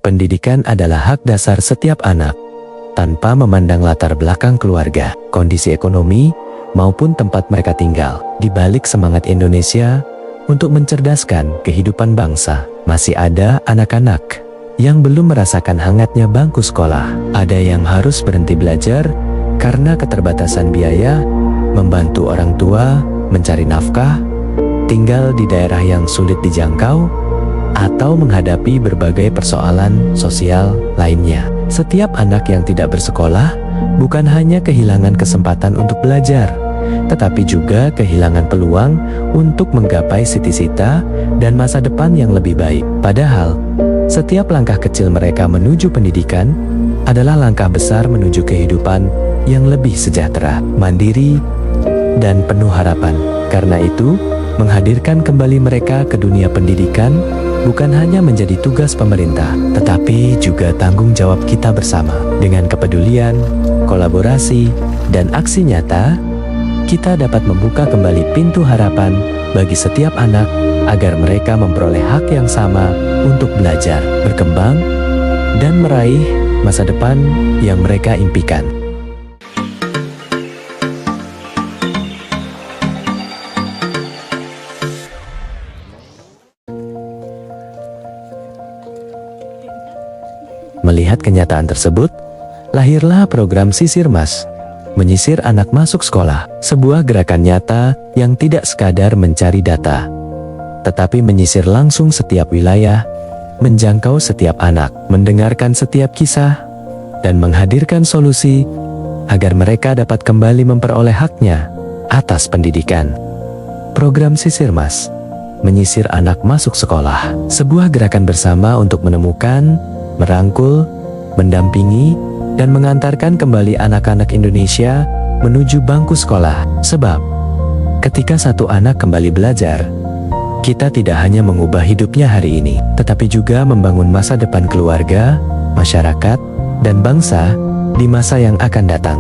Pendidikan adalah hak dasar setiap anak, tanpa memandang latar belakang keluarga, kondisi ekonomi, maupun tempat mereka tinggal. Di balik semangat Indonesia untuk mencerdaskan kehidupan bangsa, masih ada anak-anak yang belum merasakan hangatnya bangku sekolah. Ada yang harus berhenti belajar karena keterbatasan biaya, membantu orang tua mencari nafkah, tinggal di daerah yang sulit dijangkau, atau menghadapi berbagai persoalan sosial lainnya. Setiap anak yang tidak bersekolah bukan hanya kehilangan kesempatan untuk belajar, tetapi juga kehilangan peluang untuk menggapai cita-cita dan masa depan yang lebih baik. Padahal, setiap langkah kecil mereka menuju pendidikan adalah langkah besar menuju kehidupan yang lebih sejahtera, mandiri, dan penuh harapan. Karena itu, menghadirkan kembali mereka ke dunia pendidikan bukan hanya menjadi tugas pemerintah, tetapi juga tanggung jawab kita bersama. Dengan kepedulian, kolaborasi, dan aksi nyata, kita dapat membuka kembali pintu harapan bagi setiap anak agar mereka memperoleh hak yang sama untuk belajar, berkembang, dan meraih masa depan yang mereka impikan. Melihat kenyataan tersebut, lahirlah program Sisir Mas, menyisir anak masuk sekolah. Sebuah gerakan nyata yang tidak sekadar mencari data, tetapi menyisir langsung setiap wilayah, menjangkau setiap anak, mendengarkan setiap kisah, dan menghadirkan solusi agar mereka dapat kembali memperoleh haknya atas pendidikan. Program Sisir Mas, menyisir anak masuk sekolah, sebuah gerakan bersama untuk menemukan, merangkul, mendampingi, dan mengantarkan kembali anak-anak Indonesia menuju bangku sekolah. Sebab, ketika satu anak kembali belajar, kita tidak hanya mengubah hidupnya hari ini, tetapi juga membangun masa depan keluarga, masyarakat, dan bangsa di masa yang akan datang.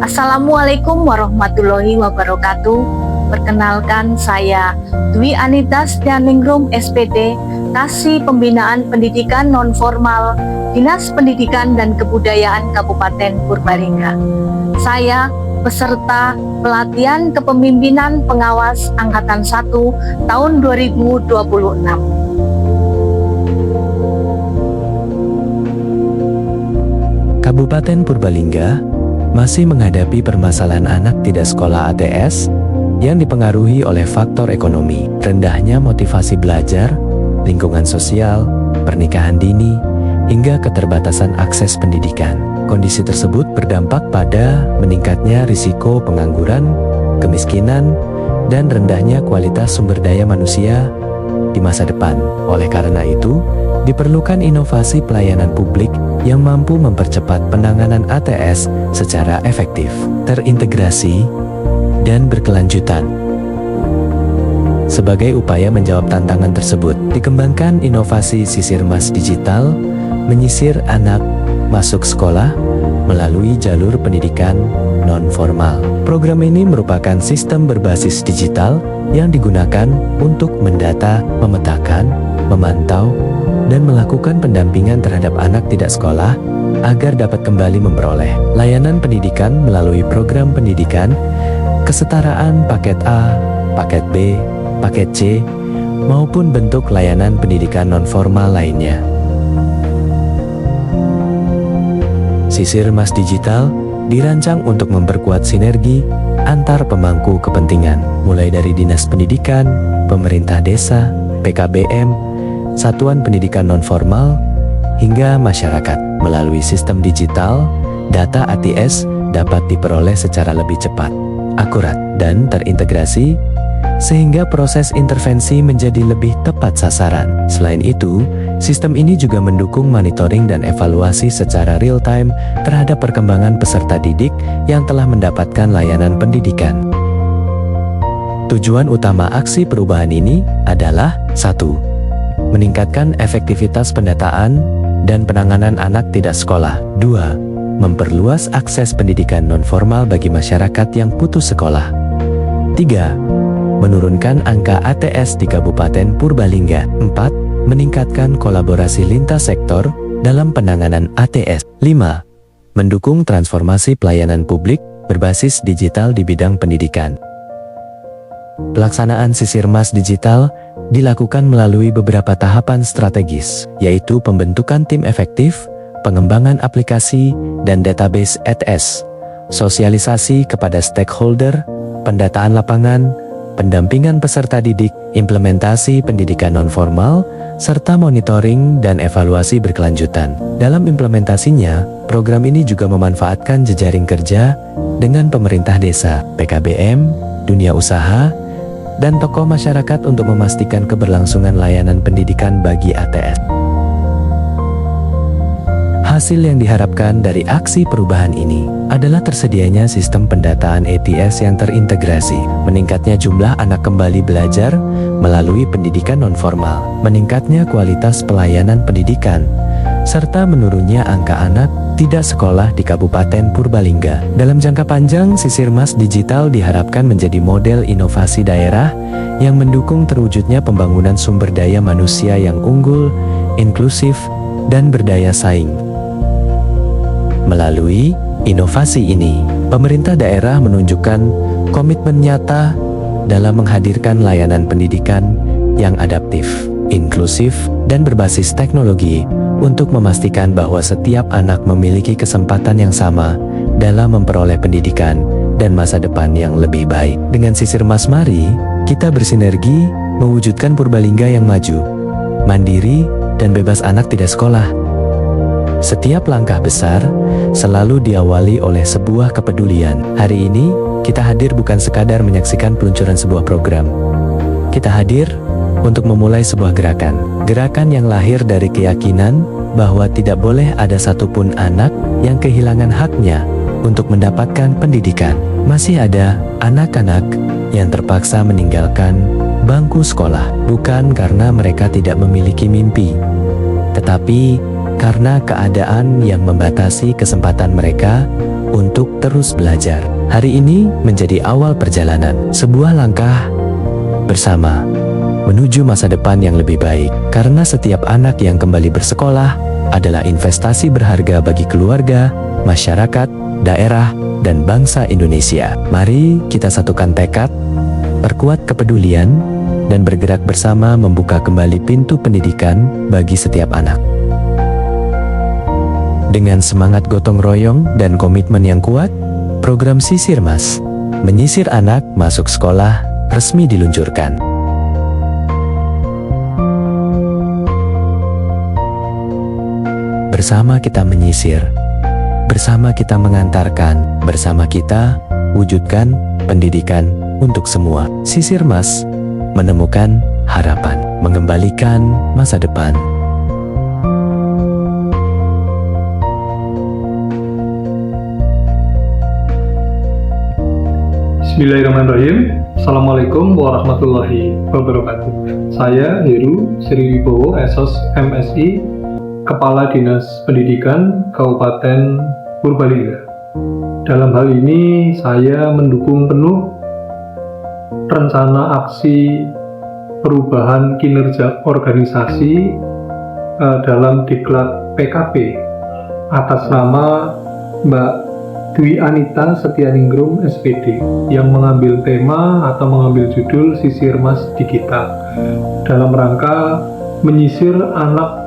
Assalamualaikum warahmatullahi wabarakatuh. Perkenalkan, saya Dwi Anita Setianingrum SPD, Kasih Pembinaan Pendidikan Non-Formal, Dinas Pendidikan dan Kebudayaan Kabupaten Purbalingga. Saya peserta pelatihan kepemimpinan pengawas Angkatan 1 tahun 2026. Kabupaten Purbalingga masih menghadapi permasalahan anak tidak sekolah ATS yang dipengaruhi oleh faktor ekonomi, rendahnya motivasi belajar, lingkungan sosial, pernikahan dini, hingga keterbatasan akses pendidikan. Kondisi tersebut berdampak pada meningkatnya risiko pengangguran, kemiskinan, dan rendahnya kualitas sumber daya manusia di masa depan. Oleh karena itu, diperlukan inovasi pelayanan publik yang mampu mempercepat penanganan ATS secara efektif, terintegrasi, dan berkelanjutan. Sebagai upaya menjawab tantangan tersebut, dikembangkan inovasi Sisir Mas Digital, menyisir anak masuk sekolah melalui jalur pendidikan non-formal. Program ini merupakan sistem berbasis digital yang digunakan untuk mendata, memetakan, memantau, dan melakukan pendampingan terhadap anak tidak sekolah agar dapat kembali memperoleh layanan pendidikan melalui program pendidikan, kesetaraan paket A, paket B, paket C, maupun bentuk layanan pendidikan non-formal lainnya. Sisir Mas Digital dirancang untuk memperkuat sinergi antar pemangku kepentingan, mulai dari Dinas Pendidikan, pemerintah desa, PKBM, satuan pendidikan non-formal, hingga masyarakat. Melalui sistem digital, data ATS dapat diperoleh secara lebih cepat, akurat, dan terintegrasi, sehingga proses intervensi menjadi lebih tepat sasaran. Selain itu, sistem ini juga mendukung monitoring dan evaluasi secara real-time terhadap perkembangan peserta didik yang telah mendapatkan layanan pendidikan. Tujuan utama aksi perubahan ini adalah 1. Meningkatkan efektivitas pendataan dan penanganan anak tidak sekolah. 2. Memperluas akses pendidikan non-formal bagi masyarakat yang putus sekolah. 3. Menurunkan angka ATS di Kabupaten Purbalingga. 4. meningkatkan kolaborasi lintas sektor dalam penanganan ATS. 5. Mendukung transformasi pelayanan publik berbasis digital di bidang pendidikan. Pelaksanaan Sisirmas digital dilakukan melalui beberapa tahapan strategis, yaitu pembentukan tim efektif, pengembangan aplikasi dan database ATS, sosialisasi kepada stakeholder, pendataan lapangan, pendampingan peserta didik, implementasi pendidikan nonformal, serta monitoring dan evaluasi berkelanjutan. Dalam implementasinya, program ini juga memanfaatkan jejaring kerja dengan pemerintah desa, PKBM, dunia usaha, dan tokoh masyarakat untuk memastikan keberlangsungan layanan pendidikan bagi ATS. Hasil yang diharapkan dari aksi perubahan ini adalah tersedianya sistem pendataan ATS yang terintegrasi, meningkatnya jumlah anak kembali belajar melalui pendidikan nonformal, meningkatnya kualitas pelayanan pendidikan, serta menurunnya angka anak tidak sekolah di Kabupaten Purbalingga. Dalam jangka panjang, Sisirmas digital diharapkan menjadi model inovasi daerah yang mendukung terwujudnya pembangunan sumber daya manusia yang unggul, inklusif, dan berdaya saing. Melalui inovasi ini, pemerintah daerah menunjukkan komitmen nyata dalam menghadirkan layanan pendidikan yang adaptif, inklusif, dan berbasis teknologi untuk memastikan bahwa setiap anak memiliki kesempatan yang sama dalam memperoleh pendidikan dan masa depan yang lebih baik. Dengan Sisirmas, mari kita bersinergi mewujudkan Purbalingga yang maju, mandiri, dan bebas anak tidak sekolah. Setiap langkah besar selalu diawali oleh sebuah kepedulian. Hari ini, kita hadir bukan sekadar menyaksikan peluncuran sebuah program. Kita hadir untuk memulai sebuah gerakan yang lahir dari keyakinan bahwa tidak boleh ada satupun anak yang kehilangan haknya untuk mendapatkan pendidikan. Masih ada anak-anak yang terpaksa meninggalkan bangku sekolah, bukan karena mereka tidak memiliki mimpi, tetapi karena keadaan yang membatasi kesempatan mereka untuk terus belajar. Hari ini menjadi awal perjalanan, sebuah langkah bersama menuju masa depan yang lebih baik, karena setiap anak yang kembali bersekolah adalah investasi berharga bagi keluarga, masyarakat, daerah, dan bangsa Indonesia. Mari kita satukan tekad, perkuat kepedulian, dan bergerak bersama membuka kembali pintu pendidikan bagi setiap anak. Dengan semangat gotong royong dan komitmen yang kuat, program Sisirmas, menyisir anak masuk sekolah, resmi diluncurkan. Bersama kita menyisir, bersama kita mengantarkan, bersama kita wujudkan pendidikan untuk semua. Sisirmas, menemukan harapan, mengembalikan masa depan. Bismillahirrahmanirrahim. Assalamualaikum warahmatullahi wabarakatuh. Saya Heru Sri Wibowo, SOS MSI, Kepala Dinas Pendidikan Kabupaten Purbalingga. Dalam hal ini saya mendukung penuh rencana aksi perubahan kinerja organisasi dalam diklat PKP atas nama Mbak Dwi Anita Setianingrum SPD yang mengambil tema atau mengambil judul Sisirmas Digital dalam rangka menyisir anak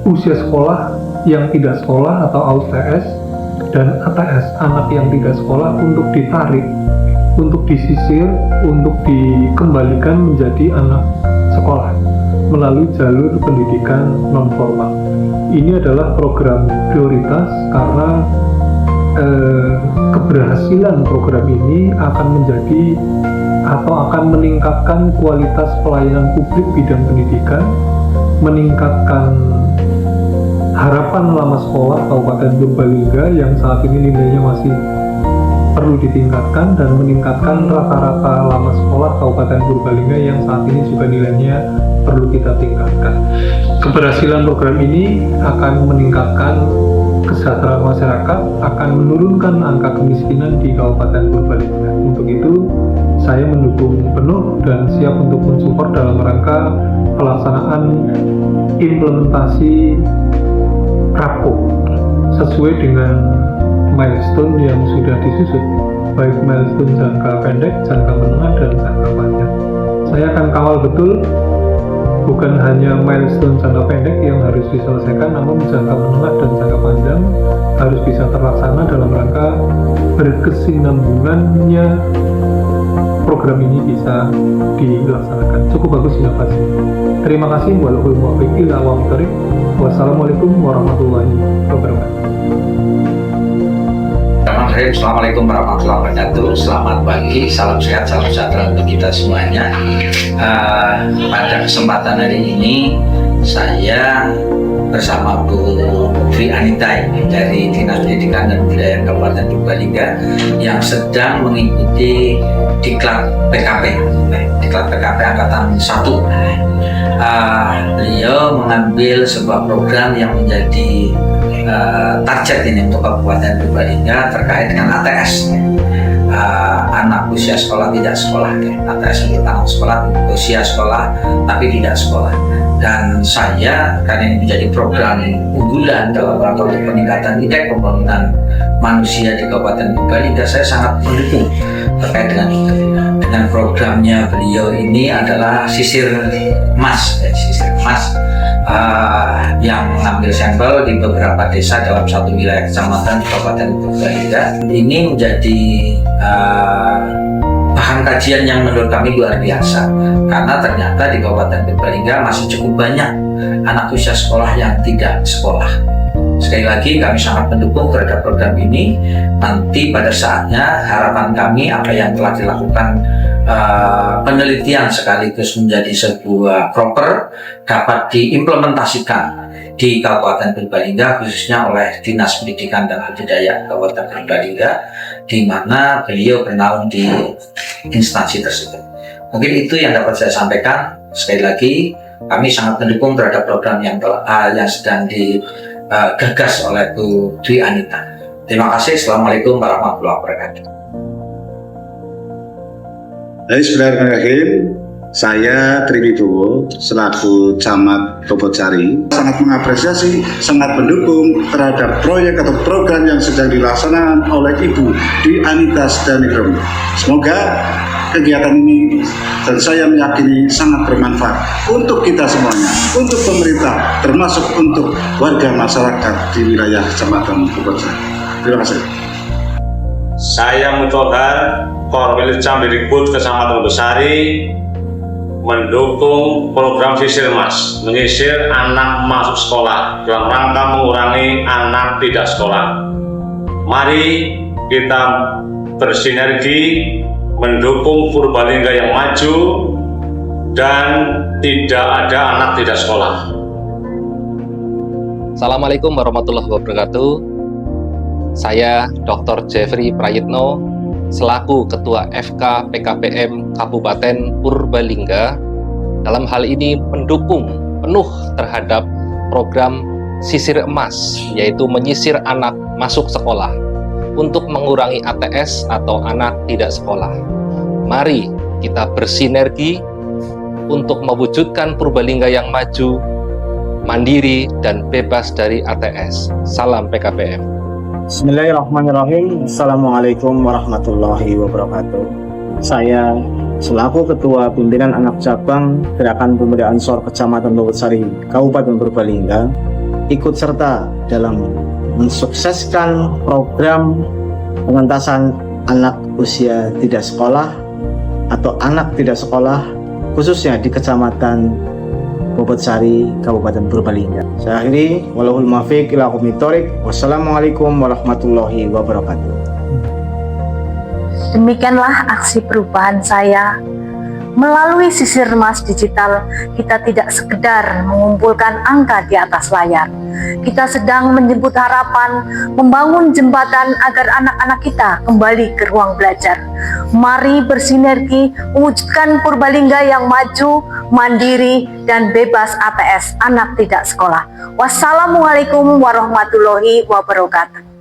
usia sekolah yang tidak sekolah atau AUTS dan ATS anak yang tidak sekolah untuk ditarik, untuk disisir, untuk dikembalikan menjadi anak sekolah melalui jalur pendidikan nonformal. Ini adalah program prioritas karena keberhasilan program ini akan menjadi atau akan meningkatkan kualitas pelayanan publik bidang pendidikan, meningkatkan harapan lama sekolah Kabupaten Purbalingga yang saat ini nilainya masih perlu ditingkatkan, dan meningkatkan rata-rata lama sekolah Kabupaten Purbalingga yang saat ini juga nilainya perlu kita tingkatkan. Keberhasilan program ini akan meningkatkan kesejahteraan masyarakat, akan menurunkan angka kemiskinan di Kabupaten Purbalingga. Untuk itu, saya mendukung penuh dan siap untuk mensupport dalam rangka pelaksanaan implementasi RAPO sesuai dengan milestone yang sudah disusun, baik milestone jangka pendek, jangka menengah, dan jangka panjang. Saya akan kawal betul, bukan hanya milestone jangka pendek yang harus diselesaikan, namun jangka menengah dan jangka panjang harus bisa terlaksana dalam rangka berkesinambungannya program ini bisa dilaksanakan. Cukup bagus inovasi. Terima kasih. Wassalamualaikum warahmatullahi wabarakatuh. Assalamualaikum warahmatullahi wabarakatuh. Selamat pagi, salam sehat, salam sejahtera untuk kita semuanya. Pada kesempatan hari ini saya bersama Bu Dwi Anita dari Dinas Pendidikan dan Kebudayaan Kabupaten Purbalingga yang sedang mengikuti diklat PKP Angkatan 1. Beliau mengambil sebuah program yang menjadi target ini untuk Kabupaten Purbalingga terkait dengan ATS, anak usia sekolah tidak sekolah. ATS untuk anak sekolah usia sekolah tapi tidak sekolah. Dan saya, karena ini menjadi program unggulan dalam rangka untuk peningkatan indeks pembangunan manusia di Kabupaten Purbalingga, saya sangat mendukung terkait dengan itu. Dengan programnya beliau ini adalah sisir emas, yang mengambil sampel di beberapa desa dalam satu wilayah kecamatan di Kabupaten Purbalingga. Ini menjadi bahan kajian yang menurut kami luar biasa, karena ternyata di Kabupaten Purbalingga masih cukup banyak anak usia sekolah yang tidak sekolah. Sekali lagi kami sangat mendukung terhadap program ini. Nanti pada saatnya harapan kami apa yang telah dilakukan penelitian sekaligus menjadi sebuah proper dapat diimplementasikan di Kabupaten Purbalingga, khususnya oleh Dinas Pendidikan dan Kebudayaan Kabupaten Purbalingga, di mana beliau bernaung di instansi tersebut. Mungkin itu yang dapat saya sampaikan. Sekali lagi kami sangat mendukung terhadap program yang sedang digagas oleh Bu Dwi Anita. Terima kasih. Assalamualaikum warahmatullahi wabarakatuh. Bismillahirrahmanirrahim. Saya Triwibowo selaku Camat Bobotjari sangat mengapresiasi, sangat mendukung terhadap proyek atau program yang sedang dilaksanakan oleh Ibu Dwi Anita Setianingrum. Semoga kegiatan ini dan saya meyakini sangat bermanfaat untuk kita semuanya, untuk pemerintah, termasuk untuk warga masyarakat di wilayah Kecamatan Bobotjari. Terima kasih. Saya Mutohar, Korwil Camdirikbud Kecamatan Bobotjari, mendukung program Sisir Emas, menyisir anak masuk sekolah dalam rangka mengurangi anak tidak sekolah. Mari kita bersinergi mendukung Purbalingga yang maju dan tidak ada anak tidak sekolah. Assalamualaikum warahmatullahi wabarakatuh. Saya Dr. Jeffrey Prayitno selaku Ketua FK PKPM Kabupaten Purbalingga dalam hal ini mendukung penuh terhadap program Sisir Emas, yaitu menyisir anak masuk sekolah untuk mengurangi ATS atau anak tidak sekolah. Mari kita bersinergi untuk mewujudkan Purbalingga yang maju, mandiri, dan bebas dari ATS. Salam PKPM. Bismillahirrahmanirrahim. Assalamualaikum warahmatullahi wabarakatuh. Saya selaku Ketua Pimpinan Anak Cabang Gerakan Pemuda Ansor Kecamatan Bobotjari, Kabupaten Purbalingga, ikut serta dalam mensukseskan program pengentasan anak usia tidak sekolah atau anak tidak sekolah, khususnya di Kecamatan Bobotjari, Kabupaten Purbalingga. Saya akhiri, walahul muwaffiq ila aqwamit thoriq. Wassalamualaikum warahmatullahi wabarakatuh. Demikianlah aksi perubahan saya. Melalui Sisir Emas digital, kita tidak sekedar mengumpulkan angka di atas layar. Kita sedang menjemput harapan, membangun jembatan agar anak-anak kita kembali ke ruang belajar. Mari bersinergi mewujudkan Purbalingga yang maju, mandiri, dan bebas ATS anak tidak sekolah. Wassalamualaikum warahmatullahi wabarakatuh.